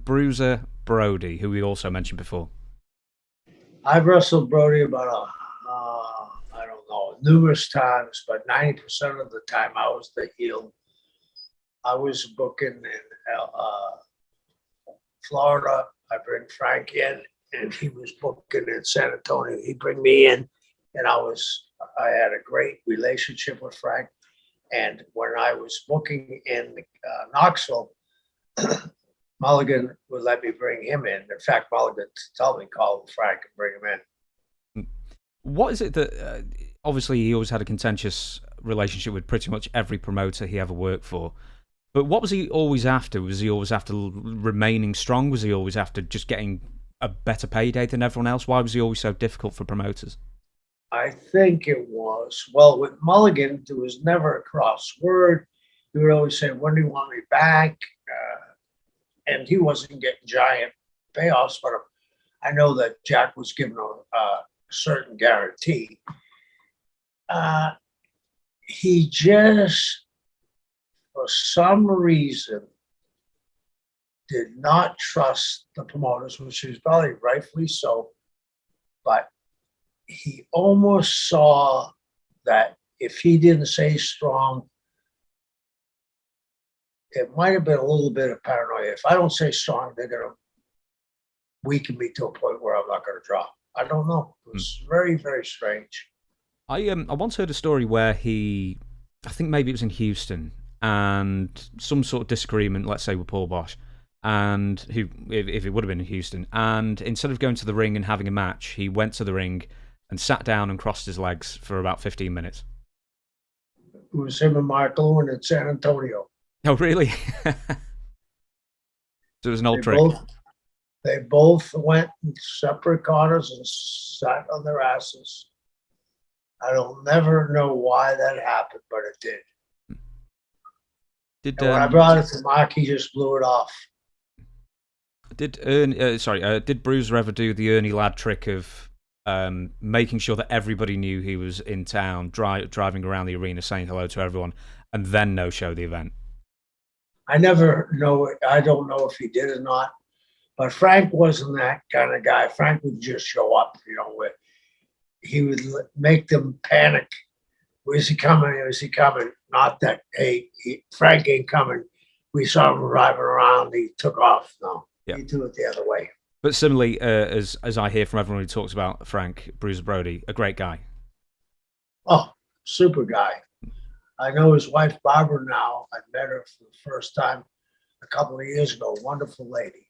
Bruiser Brody, who we also mentioned before? I've wrestled Brody about I don't know, numerous times, but 90% of the time I was the heel. I was booking in Florida. I bring Frank in, and he was booking in San Antonio. He'd bring me in, and I had a great relationship with Frank. And when I was booking in Knoxville, Mulligan would let me bring him in. In fact, Mulligan told me call Frank and bring him in. What is it that obviously he always had a contentious relationship with pretty much every promoter he ever worked for? But what was he always after? Was he always after remaining strong? Was he always after just getting a better payday than everyone else? Why was he always so difficult for promoters? I think it was, well, with Mulligan, there was never a cross word. He would always say, when do you want me back? And he wasn't getting giant payoffs, but I know that Jack was given a certain guarantee. He just, for some reason, did not trust the promoters, which is probably rightfully so. But he almost saw that if he didn't say strong, it might have been a little bit of paranoia. If I don't say strong, they're going to weaken me to a point where I'm not going to drop. I don't know. It was very, very strange. I once heard a story where I think maybe it was in Houston, and some sort of disagreement, let's say with Paul Bosch, and who, if it would have been in Houston, and instead of going to the ring and having a match, he went to the ring and sat down and crossed his legs for about 15 minutes. It was him and Mark Owen in San Antonio. Oh, really? So it was an old trick. They both went in separate corners and sat on their asses. I don't never know why that happened, but it did. When I brought it to Mark, he just blew it off. Did Bruiser ever do the Ernie Ladd trick of making sure that everybody knew he was in town, driving around the arena saying hello to everyone, and then no-show the event? I never know. I don't know if he did or not. But Frank wasn't that kind of guy. Frank would just show up, he would make them panic. Where's he coming? Where's he coming? Not that, hey, Frank ain't coming. We saw him driving around. He took off. No, yeah. He threw it the other way. But similarly, as I hear from everyone who talks about Frank, Bruiser Brody, a great guy. Oh, super guy. I know his wife, Barbara, now. I met her for the first time a couple of years ago. Wonderful lady.